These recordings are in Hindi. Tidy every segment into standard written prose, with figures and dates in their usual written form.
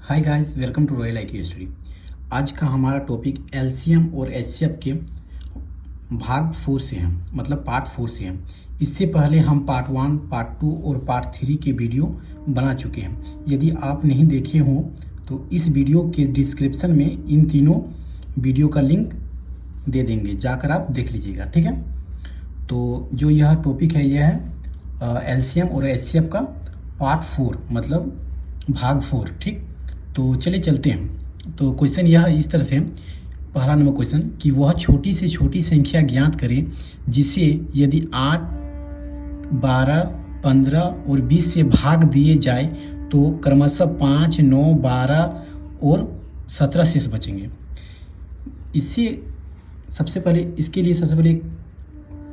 Hi guys, welcome to royal IQ study. आज का हमारा टॉपिक एलसीएम और एचसीएफ के भाग 4 से है, मतलब पार्ट 4 से है। इससे पहले हम पार्ट 1, पार्ट 2 और पार्ट 3 के वीडियो बना चुके हैं। यदि आप नहीं देखे हों तो इस वीडियो के डिस्क्रिप्शन में इन तीनों वीडियो का लिंक दे देंगे, जाकर आप देख लीजिएगा, ठीक है। तो जो यह टॉपिक है यह है एलसीएम और एचसीएफ का पार्ट 4, मतलब भाग 4, ठीक। तो चलिए चलते हैं। तो क्वेश्चन यह इस तरह से, पहला नंबर क्वेश्चन कि वह छोटी से छोटी संख्या ज्ञात करें जिसे यदि 8, 12, 15 और 20 से भाग दिए जाए तो क्रमशः 5, 9, 12 और 17 शेष बचेंगे। इससे सबसे पहले इसके लिए सबसे पहले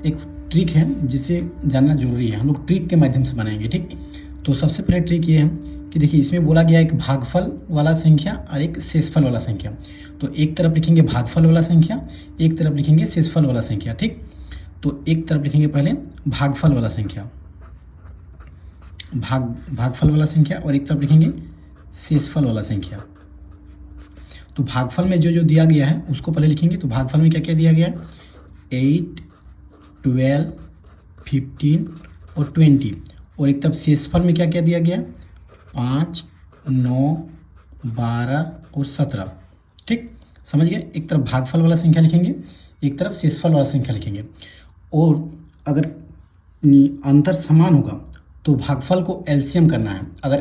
एक ट्रिक है जिसे जानना जरूरी है। हम लोग ट्रिक के माध्यम से बनाएंगे, ठीक। तो सबसे पहले ट्रिक ये है कि देखिए, इसमें बोला गया एक भागफल वाला संख्या और एक शेषफल वाला संख्या। तो एक तरफ लिखेंगे भागफल वाला संख्या, एक तरफ लिखेंगे शेषफल वाला संख्या, ठीक। तो एक तरफ लिखेंगे पहले भागफल वाला संख्या, भागफल वाला संख्या, और एक तरफ लिखेंगे शेषफल वाला संख्या। तो भागफल में जो जो दिया गया है उसको पहले लिखेंगे। तो भागफल में क्या क्या दिया गया है? 8, 12, 15 और 20। और एक तरफ शेषफल में क्या क्या दिया गया? 5, 9, 12 और 17, ठीक। समझ गए? एक तरफ भागफल वाला संख्या लिखेंगे, एक तरफ शेषफल वाला संख्या लिखेंगे। और अगर अंतर समान होगा तो भागफल को एलसीएम करना है। अगर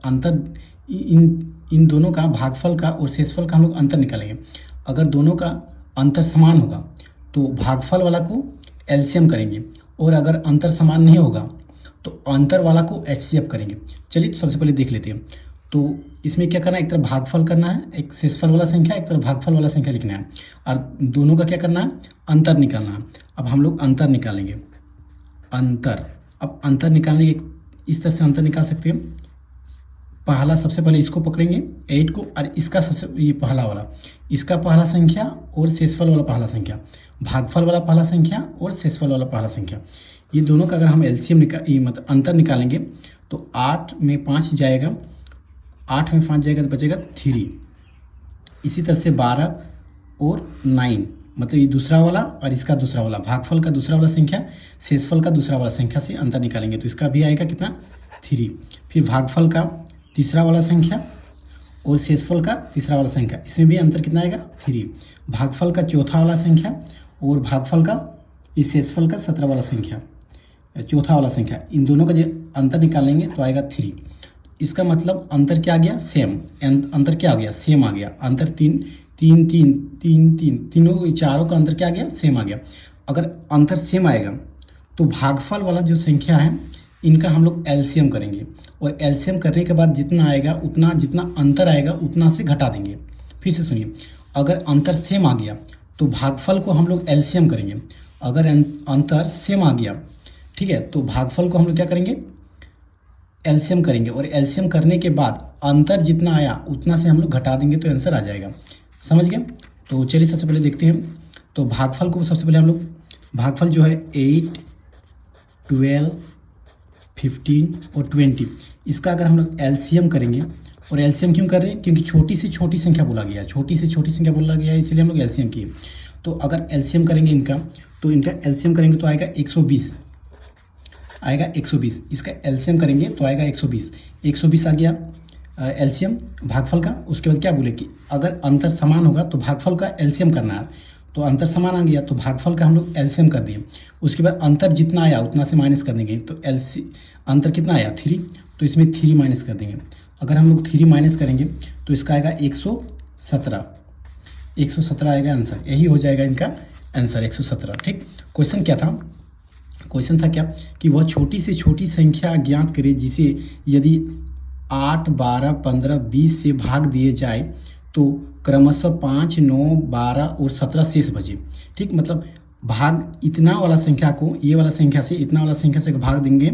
अंतर इन दोनों का, भागफल का और शेषफल का, हम लोग अंतर निकालेंगे। अगर दोनों का अंतर समान होगा तो भागफल वाला को एलसीएम करेंगे, और अगर अंतर समान नहीं होगा तो अंतर वाला को एचसीएफ करेंगे। चलिए तो सबसे पहले देख लेते हैं। तो इसमें क्या करना है? एक तरफ भागफल करना है, एक शेषफल वाला संख्या, एक तरफ भागफल वाला संख्या लिखना है, और दोनों का क्या करना है? अंतर निकालना है। अब हम लोग अंतर निकालेंगे। अब अंतर निकालने के इस तरह से अंतर निकाल सकते हैं। पहला सबसे पहले इसको पकड़ेंगे 8 को, और इसका सबसे ये पहला वाला, इसका पहला संख्या और शेषफल वाला पहला संख्या, भागफल वाला पहला संख्या और शेषफल वाला पहला संख्या, ये दोनों का अगर हम एलसीएम मतलब अंतर निकालेंगे तो 8 में 5 जाएगा, 8 में 5 जाएगा तो बचेगा 3। इसी तरह से 12 और 9, मतलब ये दूसरा वाला और इसका दूसरा वाला, भागफल का दूसरा वाला संख्या, शेषफल का दूसरा वाला संख्या से अंतर निकालेंगे तो इसका भी आएगा कितना? 3। फिर भागफल का तीसरा वाला संख्या और शेषफल का तीसरा वाला संख्या, इसमें भी अंतर कितना आएगा? 3। भागफल का चौथा वाला संख्या और भागफल का इस शेषफल का 17 वाला संख्या, चौथा वाला संख्या, इन दोनों का जो अंतर निकालेंगे तो आएगा 3। इसका मतलब अंतर क्या आ गया? सेम। अंतर क्या आ गया? सेम आ गया। अंतर 3, 3, 3, 3, 3, तीनों चारों का अंतर क्या आ गया? सेम आ गया। अगर अंतर सेम आएगा तो भागफल वाला जो संख्या है इनका हम लोग एलसीएम करेंगे, और एलसीएम करने के बाद जितना आएगा उतना, जितना अंतर आएगा उतना से घटा देंगे। फिर से सुनिए, अगर अंतर सेम आ गया तो भागफल को हम लोग एलसीएम करेंगे। अगर अंतर सेम आ गया, ठीक है, तो भागफल को हम लोग क्या करेंगे? एलसीएम करेंगे, और एलसीएम करने के बाद अंतर जितना आया उतना से हम लोग घटा देंगे तो आंसर आ जाएगा। समझ गए? तो चलिए सबसे पहले देखते हैं। तो भागफल को सबसे पहले हम लोग, भागफल जो है 8, 12, 15 और 20, इसका अगर हम लोग एलसीएम करेंगे, और एलसीएम क्यों कर रहे हैं? क्योंकि छोटी से छोटी संख्या बोला गया है, छोटी से छोटी संख्या बोला गया है, इसलिए हम लोग एलसीएम किए। तो अगर एलसीएम करेंगे इनका, तो इनका एलसीएम करेंगे तो आएगा 120, आएगा 120। इसका एलसीएम करेंगे तो आएगा 120। 120 आ गया एलसीएम भागफल का। उसके बाद क्या बोले कि अगर अंतर समान होगा तो भागफल का एलसीएम करना है। तो अंतर समान आ गया तो भागफल का हम लोग एलसीएम कर दिए। उसके बाद अंतर जितना आया उतना से माइनस कर देंगे। तो अंतर कितना आया? 3, तो इसमें 3 माइनस कर देंगे। अगर हम लोग 3 माइनस करेंगे तो इसका आएगा 117, 117 आएगा आंसर। यही हो जाएगा इनका आंसर, 117, ठीक। क्वेश्चन क्या था? क्वेश्चन था क्या कि वह छोटी से छोटी संख्या ज्ञात करे जिसे यदि 8, 12, 15, 20 से भाग दिए जाए तो क्रमशः 5, 9, 12 और 17 शेष बचे, ठीक। मतलब भाग इतना वाला संख्या को ये वाला संख्या से, इतना वाला संख्या से भाग देंगे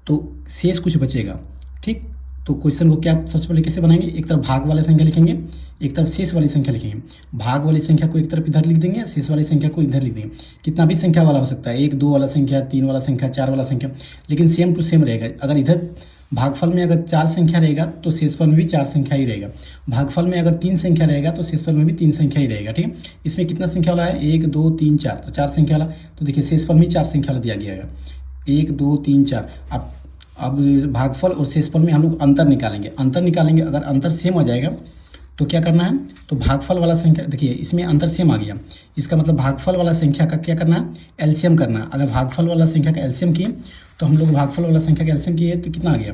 तो शेष कुछ बचेगा, ठीक। तो क्वेश्चन को क्या सबसे पहले कैसे बनाएंगे? एक तरफ भाग वाली संख्या लिखेंगे, एक तरफ शेष वाली संख्या लिखेंगे। भाग वाली संख्या को एक तरफ इधर लिख देंगे, शेष वाली संख्या को इधर लिख देंगे। कितना भी संख्या वाला हो सकता है, 1, 2 वाला संख्या, 3 वाला संख्या, 4 वाला संख्या, लेकिन सेम टू सेम रहेगा। अगर इधर भागफल में अगर 4 संख्या रहेगा तो शेषफल में भी 4 संख्या ही रहेगा। भागफल में अगर 3 संख्या रहेगा तो शेषफल में भी 3 संख्या ही रहेगा। ठीक है, इसमें कितना संख्या वाला है, 1 2 3 4, तो 4 संख्या वाला। तो देखिए शेषफल में 4 संख्या वाला दिया गया है, 1 2 3 4। अब भागफल और शेषफल में हम लोग अंतर निकालेंगे। अगर अंतर सेम आ जाएगा तो क्या करना है, तो भागफल वाला संख्या, देखिए इसमें अंतर सेम आ गया, इसका मतलब भागफल वाला संख्या का क्या करना है, एलसीएम करना है। अगर भागफल वाला संख्या का एलसीएम किए तो हम लोग भागफल वाला संख्या का एलसीएम किए तो कितना आ गया,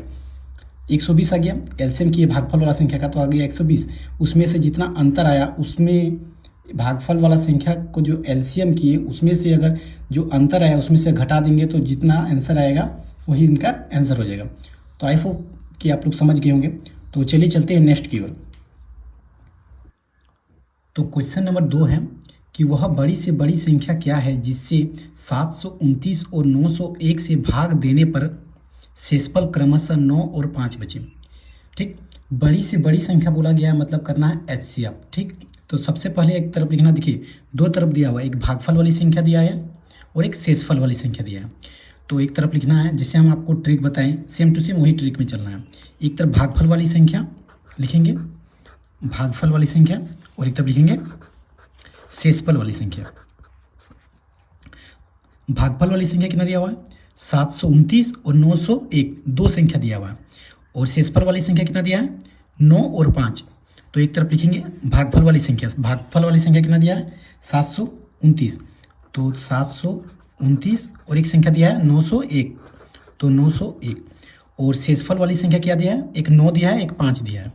120 आ गया। एलसीएम किए भागफल वाला संख्या का तो आ गया 120। उसमें से जितना अंतर आया उसमें भागफल वाला संख्या को जो एलसीएम किए उसमें से अगर जो अंतर आया उसमें से घटा देंगे तो जितना आंसर आएगा वही इनका आंसर हो जाएगा। तो आई होप कि आप लोग समझ गए होंगे। तो चलिए चलते हैं नेक्स्ट की ओर। तो क्वेश्चन नंबर 2 है कि वह बड़ी से बड़ी संख्या क्या है जिससे 729 और 901 से भाग देने पर शेषफल क्रमशः 9 और 5 बचे। ठीक, बड़ी से बड़ी संख्या बोला गया है, मतलब करना है एचसीएफ। ठीक, तो सबसे पहले एक तरफ लिखना, देखिए 2 तरफ दिया हुआ है, एक भागफल वाली संख्या दिया है और एक शेषफल वाली संख्या दिया है। तो एक तरफ लिखना है, जैसे हम आपको ट्रिक बताएं सेम टू सेम वही ट्रिक में चलना है। एक तरफ भागफल वाली संख्या लिखेंगे, भागफल वाली संख्या, और एक तरफ लिखेंगे शेषफल वाली संख्या। भागफल वाली संख्या कितना दिया हुआ है, 729 और 901, 2 संख्या दिया हुआ है। और शेषफल वाली संख्या कितना दिया है, 9 और 5। तो एक तरफ लिखेंगे भागफल वाली संख्या, भागफल वाली संख्या कितना दिया है, 729। तो 729 और एक संख्या दिया है 901, तो 901। और शेषफल वाली संख्या क्या दिया है, एक 9 दिया है, एक 5 दिया है,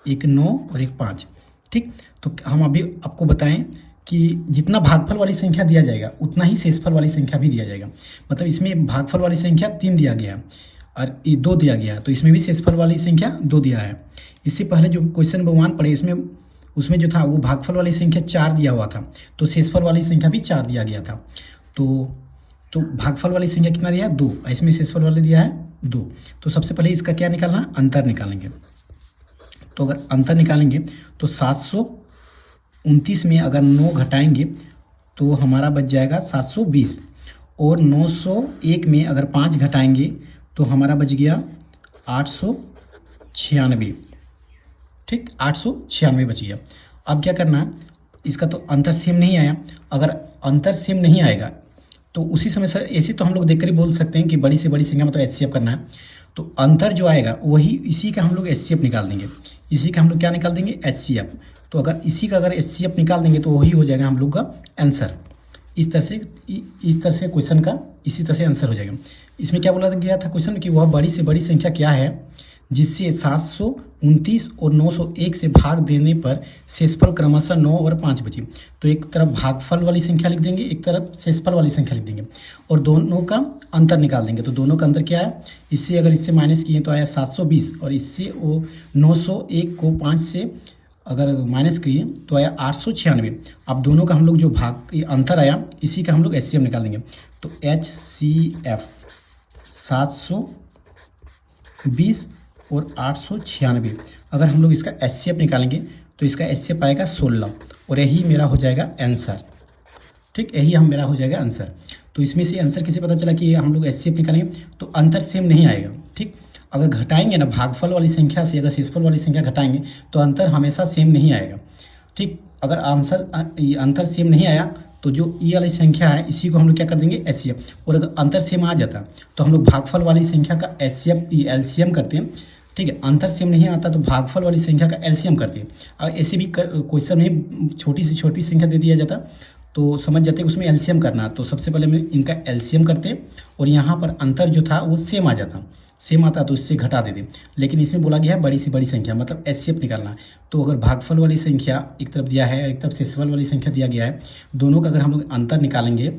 एक 9 और एक 5। ठीक, तो हम अभी आपको बताएं कि जितना भागफल वाली संख्या दिया जाएगा उतना ही शेषफल वाली संख्या भी दिया जाएगा। मतलब इसमें भागफल वाली संख्या 3 दिया गया और ये 2 दिया गया, तो इसमें भी शेषफल वाली संख्या 2 दिया है। इससे पहले जो क्वेश्चन नंबर 1 पढ़े इसमें उसमें जो था वो भागफल वाली संख्या 4 दिया हुआ था, तो शेषफल वाली संख्या भी 4 दिया गया था। तो भागफल वाली संख्या कितना दिया है, 2, इसमें शेषफल वाले दिया है 2। तो सबसे पहले इसका क्या निकालना, अंतर निकालेंगे। तो अगर अंतर निकालेंगे तो 729 में अगर 9 घटाएंगे तो हमारा बच जाएगा 720, और 901 में अगर 5 घटाएंगे तो हमारा बच गया 896। ठीक, 896 बच गया। अब क्या करना है, इसका तो अंतर सेम नहीं आया। अगर अंतर सेम नहीं आएगा तो उसी समय से ऐसे तो हम लोग देखकर ही बोल सकते हैं कि बड़ी से बड़ी संख्या मतलब एचसीएफ करना है। तो अंतर जो आएगा वही इसी का हम लोग एचसीएफ निकाल देंगे, इसी का हम लोग क्या निकाल देंगे, एचसीएफ। तो अगर इसी का अगर एचसीएफ निकाल देंगे तो वही हो जाएगा हम लोग का आंसर। इस तरह से क्वेश्चन का इसी तरह से आंसर हो जाएगा। इसमें क्या बोला गया था क्वेश्चन कि वह बड़ी से बड़ी संख्या क्या है जिससे 729 और 901 से भाग देने पर शेषफल क्रमशः 9 और 5 बचे। तो एक तरफ भागफल वाली संख्या लिख देंगे, एक तरफ शेषफल वाली संख्या लिख देंगे और दोनों का अंतर निकाल देंगे। तो दोनों का अंतर क्या है, इससे अगर इससे माइनस किए तो आया 720, और इससे वो 901 को 5 से अगर माइनस किए तो आया 896। अब दोनों का हम लोग जो भाग अंतर आया इसी का हम लोग एचसीएफ निकाल देंगे। तो एचसीएफ 720 और 896, अगर हम लोग इसका एचसीएफ निकालेंगे तो इसका एचसीएफ आएगा 16, और यही मेरा हो जाएगा आंसर। ठीक, यही मेरा हो जाएगा आंसर। तो इसमें से आंसर कैसे पता चला कि हम लोग एचसीएफ निकालेंगे तो अंतर सेम नहीं आएगा। ठीक, अगर घटाएंगे ना भागफल वाली संख्या से अगर शेषफल वाली संख्या घटाएंगे तो अंतर हमेशा सेम नहीं आएगा। ठीक, अगर अंतर सेम नहीं आया तो जो ई वाली संख्या है इसी को हम लोग क्या कर देंगे, एचसीएफ। और अगर अंतर सेम आ जाता तो हम लोग भागफल वाली संख्या का एचसीएफ एलसीएम करते हैं। ठीक है, अंतर सेम नहीं आता तो भागफल वाली संख्या का एलसीएम करते हैं। और ऐसे भी क्वेश्चन में छोटी से छोटी संख्या दे दिया जाता तो समझ जाते हैं उसमें एलसीएम करना। तो सबसे पहले हम इनका एलसीएम करते और यहाँ पर अंतर जो था वो सेम आ जाता, सेम आता तो इससे घटा देते। लेकिन इसमें बोला गया है बड़ी से बड़ी संख्या मतलब एचसीएफ निकालना है। तो अगर भागफल वाली संख्या एक तरफ दिया है, एक तरफ शेषफल वाली संख्या दिया गया है, दोनों का अगर हम लोग अंतर निकालेंगे,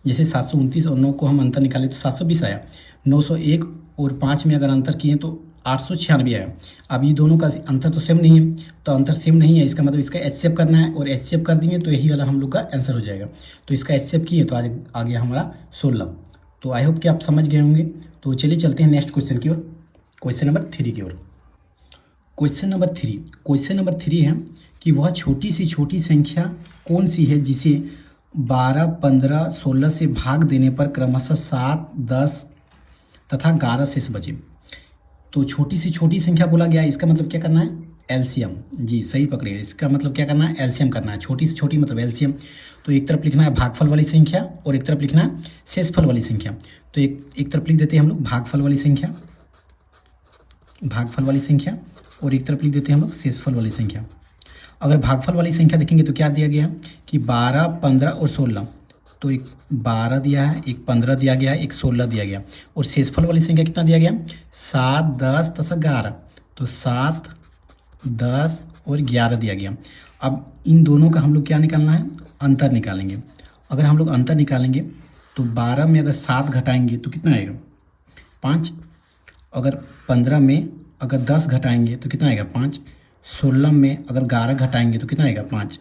जैसे 729 और 9 को हम अंतर निकालें तो 720 आया, 901 और 5 में अगर अंतर किए तो 896 आया। अब ये दोनों का अंतर तो सेम नहीं है, तो अंतर सेम नहीं है इसका मतलब इसका एचसीएफ करना है, और एचसीएफ कर देंगे तो यही वाला हम लोग का आंसर हो जाएगा। तो इसका एचसीएफ किए तो आज आ गया हमारा 16। तो आई होप कि आप समझ गए होंगे। तो चलिए चलते हैं नेक्स्ट क्वेश्चन की ओर, क्वेश्चन नंबर 3 की ओर। क्वेश्चन नंबर 3 है कि वह छोटी से छोटी संख्या कौन सी है जिसे 12, 15, 16 से भाग देने पर क्रमशः 7, 10 तथा 11 शेष बचे। तो छोटी से छोटी संख्या बोला गया, इसका मतलब क्या करना है, एलसीएम। जी सही पकड़े, इसका मतलब क्या करना है, एलसीएम करना है। छोटी से छोटी मतलब एलसीएम। तो एक तरफ लिखना है भागफल वाली संख्या और एक तरफ लिखना है शेषफल वाली संख्या। तो एक तरफ लिख देते हैं हम लोग भागफल वाली संख्या, भागफल वाली संख्या, और एक तरफ लिख देते हैं हम लोग शेषफल वाली संख्या। अगर भागफल वाली संख्या देखेंगे तो क्या दिया गया कि 12, 15 और 16। तो एक 12 दिया है, एक 15 दिया गया है, एक 16 दिया गया। और शेषफल वाली संख्या कितना दिया गया, 7, 10 तथा 11। तो 7, 10 और 11 दिया गया। अब इन दोनों का हम लोग क्या निकालना है, अंतर निकालेंगे। अगर हम लोग अंतर निकालेंगे तो 12 में अगर 7 घटाएंगे तो कितना आएगा, 5। अगर 15 में अगर 10 घटाएंगे तो कितना आएगा, 5। 16 में अगर 11 घटाएंगे तो कितना आएगा, 5।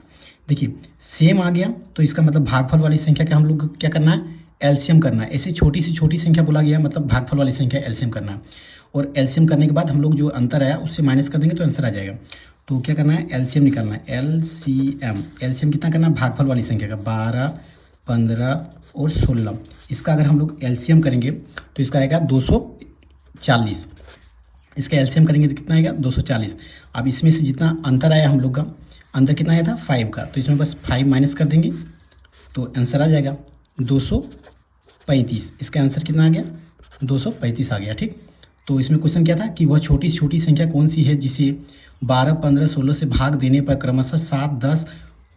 देखिए सेम आ गया। तो इसका मतलब भागफल वाली संख्या का हम लोग क्या करना है, एलसीएम करना है। ऐसे छोटी से छोटी संख्या बोला गया मतलब भागफल वाली संख्या एलसीएम करना है। और एलसीएम करने के बाद हम लोग जो अंतर आया उससे माइनस कर देंगे तो आंसर आ जाएगा। तो क्या करना है, एलसीएम निकालना है। एलसीएम, एलसीएम कितना करना है, भागफल वाली संख्या का 12, 15 और 16। इसका अगर हम लोग एलसीएम करेंगे तो इसका आएगा 240। इसका एलसीएम करेंगे तो कितना आएगा, 240। अब इसमें से जितना अंतर आया हम लोग का, अंतर कितना आया था, 5 का। तो इसमें बस 5 माइनस कर देंगे तो आंसर आ जाएगा 235। इसका आंसर कितना आ गया, 235 आ गया। ठीक। तो इसमें क्वेश्चन क्या था कि वह छोटी से छोटी संख्या कौन सी है जिसे 12, 15, 16 से भाग देने पर क्रमशः 7, 10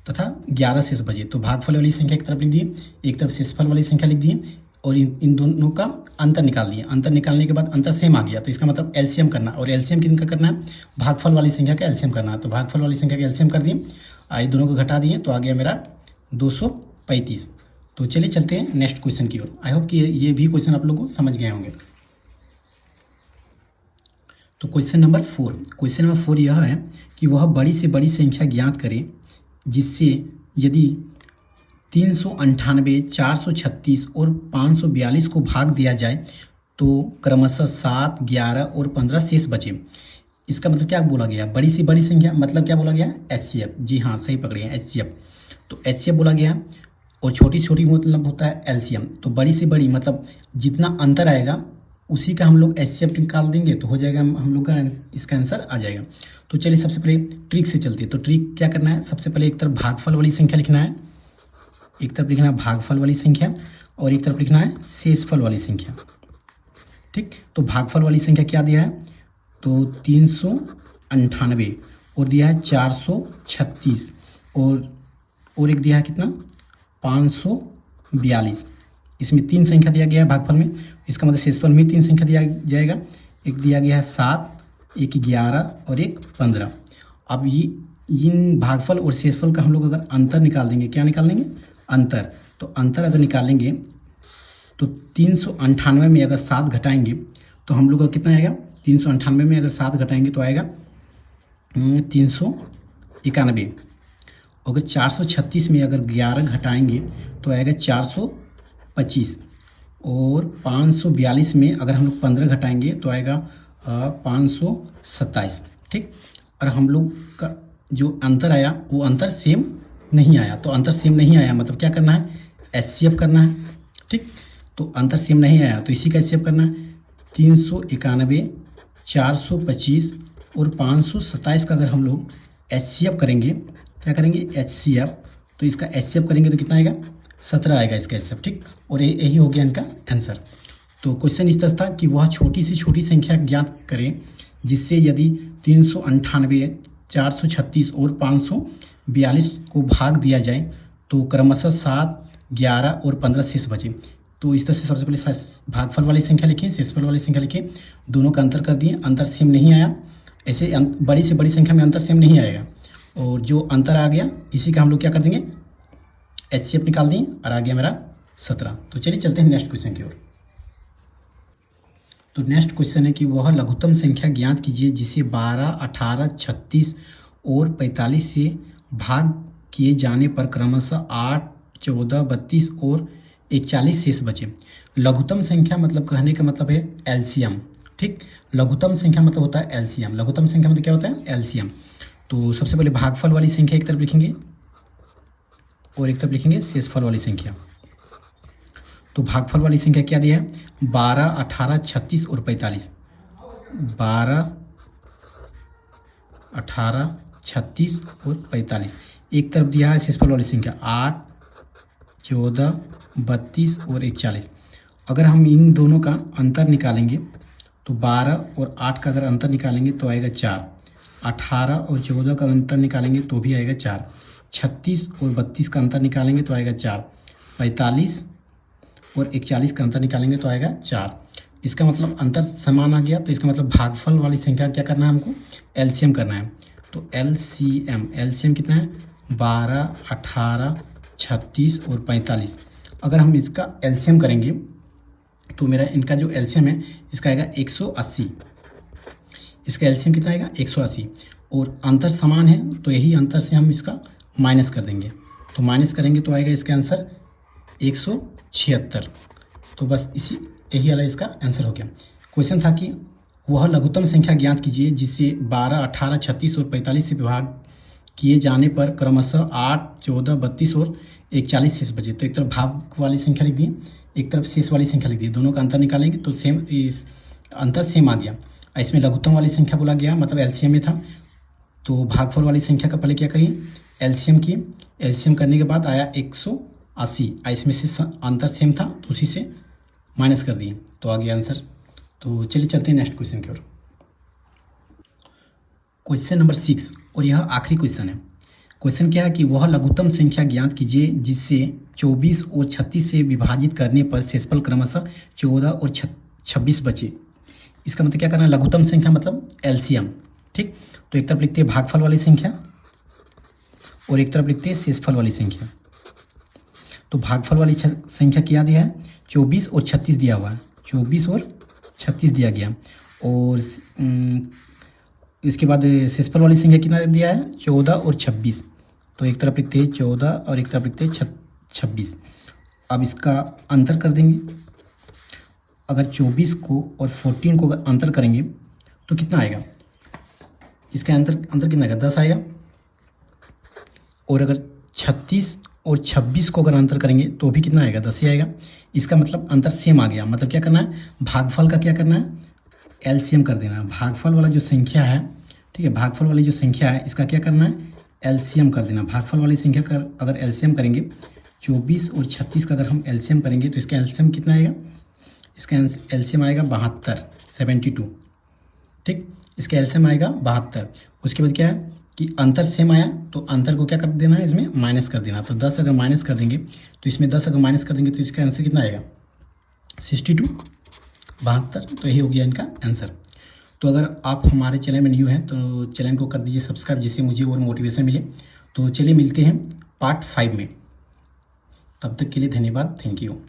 तथा 11 शेष बचे। तो भागफल वाली संख्या एक तरफ लिख दिए, एक तरफ शेषफल वाली संख्या लिख दिए और इन दोनों का अंतर निकाल दिए। अंतर निकालने के बाद अंतर सेम आ गया। तो इसका मतलब एलसीएम करना, और एलसीएम किनका करना है, भागफल वाली संख्या का एलसीएम करना है। तो भागफल वाली संख्या का एलसीएम कर दिए, आई दोनों को घटा दिए तो आ गया मेरा 235। तो चलिए चलते हैं नेक्स्ट क्वेश्चन की ओर। आई होप कि ये भी क्वेश्चन आप लोगों को समझ गए होंगे। तो क्वेश्चन नंबर 4, क्वेश्चन नंबर 4 यह है कि वह बड़ी से बड़ी संख्या ज्ञात करें जिससे यदि 398, 436 और 542 को भाग दिया जाए तो क्रमशः 7, 11 और 15 शेष बचे। इसका मतलब क्या बोला गया, बड़ी से बड़ी संख्या मतलब क्या बोला गया, एचसीएफ। जी हाँ सही पकड़े हैं, एचसीएफ। तो एचसीएफ बोला गया और छोटी छोटी मतलब होता है एलसीएम। तो बड़ी से बड़ी मतलब जितना अंतर आएगा उसी का हम लोग एचसीएफ निकाल देंगे तो हो जाएगा हम लोग का इसका आंसर आ जाएगा। तो चलिए सबसे पहले ट्रिक से चलते हैं। तो ट्रिक क्या करना है, सबसे पहले एक तरफ भागफल वाली संख्या लिखना है, एक तरफ लिखना है भागफल वाली संख्या और एक तरफ लिखना है शेषफल वाली संख्या। ठीक। तो भागफल वाली संख्या क्या दिया है, तो 398 और दिया है 436 और एक दिया है कितना 542। इसमें 3 संख्या दिया गया है भागफल में, इसका मतलब शेषफल में 3 संख्या दिया जाएगा। एक दिया गया है 7, एक 11 और एक 15। अब ये इन भागफल और शेषफल का हम लोग अगर अंतर निकाल देंगे, क्या निकाल लेंगे, अंतर। तो अंतर अगर निकालेंगे तो 398 में अगर 7 घटाएंगे तो हम लोग का कितना आएगा, 398 में अगर 7 घटाएंगे तो आएगा 391। अगर 436 में अगर 11 घटाएंगे तो आएगा 425 और 542 में अगर हम लोग 15 घटाएंगे तो आएगा 527। ठीक। और हम लोग का जो अंतर आया वो अंतर सेम नहीं आया। तो अंतर सेम नहीं आया मतलब क्या करना है, एचसीएफ करना है। ठीक। तो अंतर सेम नहीं आया तो इसी का एचसीएफ करना है। 391, 425 और 527 का अगर हम लोग एचसीएफ करेंगे, क्या करेंगे, एचसीएफ। तो इसका एचसीएफ करेंगे तो कितना आएगा, 17 आएगा इसका एचसीएफ। ठीक। और यही हो गया इनका आंसर। तो क्वेश्चन इस तरह था कि वह छोटी से छोटी संख्या ज्ञात करें जिससे यदि 398, 436 और 542 को भाग दिया जाए तो क्रमशः 7, 11 और 15 शेष बचे। तो इस तरह से सबसे पहले भागफल वाली संख्या लिखें, शेषफल वाली संख्या लिखें, दोनों का अंतर कर दिए, अंतर सेम नहीं आया। ऐसे बड़ी से बड़ी संख्या में अंतर सेम नहीं आएगा और जो अंतर आ गया इसी का हम लोग क्या कर देंगे, एचसीएफ निकाल दें और आ गया मेरा 17। तो चलिए चलते हैं नेक्स्ट क्वेश्चन की ओर। तो नेक्स्ट क्वेश्चन है कि वह लघुत्तम संख्या ज्ञात कीजिए जिसे 12, 18, 36 और 45 से भाग किए जाने पर क्रमशः 8, 14, 32 और 41 शेष बचे। लघुत्तम संख्या मतलब कहने का मतलब है एलसीएम। ठीक। लघुत्तम संख्या मतलब होता है एलसीएम। लघुत्तम संख्या मतलब क्या होता है, एलसीएम। तो सबसे पहले भागफल वाली संख्या एक तरफ लिखेंगे और एक तरफ लिखेंगे शेषफल वाली संख्या। तो भागफल वाली संख्या क्या दिया है, 12, 18, 36 और 45। 12, 18, 36 और 45। एक तरफ दिया है शेषफल वाली संख्या 8, 14, 32 और 41। अगर हम इन दोनों का अंतर निकालेंगे तो 12 और 8 का अगर अंतर निकालेंगे तो आएगा 4, 18 और 14 का अंतर निकालेंगे तो भी आएगा 4, 36 और 32 का अंतर निकालेंगे तो आएगा 4, 45 और 41 का अंतर निकालेंगे तो आएगा 4। इसका मतलब अंतर समान आ गया, तो इसका मतलब भागफल वाली संख्या क्या करना है हमको, एलसीएम करना है। तो एलसीएम कितना है, 12, 18, 36 और 45। अगर हम इसका एलसीएम करेंगे तो मेरा इनका जो एलसीएम है इसका आएगा 180। इसका एलसीएम कितना आएगा, 180। और अंतर समान है तो यही अंतर से हम इसका माइनस कर देंगे, तो माइनस करेंगे तो आएगा इसका आंसर 176। तो बस यही वाला इसका आंसर हो गया। क्वेश्चन था कि वह लघुत्तम संख्या ज्ञात कीजिए जिससे 12, 18, 36 और 45 से विभाग किए जाने पर क्रमशः 8, 14, 32 और 41 शेष बचे। तो एक तरफ भाग वाली संख्या लिख दी, एक तरफ शेष वाली संख्या लिख दी, दोनों का अंतर निकालेंगे तो सेम, इस अंतर सेम आ गया। इसमें लघुत्तम वाली संख्या बोला गया, मतलब एलसीएम में था। तो भागफल वाली संख्या का पहले क्या करिए, एलसीएम किए। एलसीएम करने के बाद आया 180, इसमें से अंतर सेम था तो उसी से माइनस कर दिए तो आ गया आंसर। तो चलिए चलते हैं नेक्स्ट क्वेश्चन की ओर। क्वेश्चन नंबर 6 और यह आखिरी क्वेश्चन है। क्वेश्चन क्या है कि वह लघुत्तम संख्या ज्ञात कीजिए जिससे 24 और 36 से विभाजित करने पर शेषफल क्रमशः 14 और 26 बचे। इसका मतलब क्या करना है, लघुत्तम संख्या मतलब एलसीएम। ठीक, तो एक तरफ लिखते हैं भागफल वाली संख्या और एक तरफ लिखते हैं शेषफल वाली संख्या। तो भागफल वाली संख्या क्या दिया है, 24 और 36 दिया हुआ है, 24 और 36 दिया गया। और इसके बाद शेषफल वाली संख्या कितना दिया है, 14 और 26। तो एक तरफ लिखते हैं 14 और एक तरफ लिखते हैं 26। अब इसका अंतर कर देंगे। अगर 24 को और 14 को अगर अंतर करेंगे तो कितना आएगा, इसका अंतर कितना आएगा, 10 आएगा। और अगर 36 और 26 को अगर अंतर करेंगे तो भी कितना आएगा, 10 ही आएगा। इसका मतलब अंतर सेम आ गया। मतलब क्या करना है, भागफल का क्या करना है, एलसीएम कर देना है। भागफल वाला जो संख्या है, ठीक है, भागफल वाली जो संख्या है इसका क्या करना है, एलसीएम कर देना। भागफल वाली संख्या का अगर एलसीएम करेंगे 24 और 36 का अगर हम एलसीएम करेंगे तो इसका एलसीएम कितना आएगा, इसका एलसीएम आएगा 72। ठीक, इसका एलसीएम आएगा 72। उसके बाद क्या है कि अंतर सेम आया तो अंतर को क्या कर देना है, इसमें माइनस कर देना। तो 10 अगर माइनस कर देंगे तो इसमें 10 अगर माइनस कर देंगे तो इसका आंसर कितना आएगा, 62, 72। तो यही हो गया इनका आंसर। तो अगर आप हमारे चैनल में न्यू हैं तो चैनल को कर दीजिए सब्सक्राइब, जिससे मुझे और मोटिवेशन मिले। तो चलिए मिलते हैं पार्ट 5 में। तब तक के लिए धन्यवाद, थैंक यू।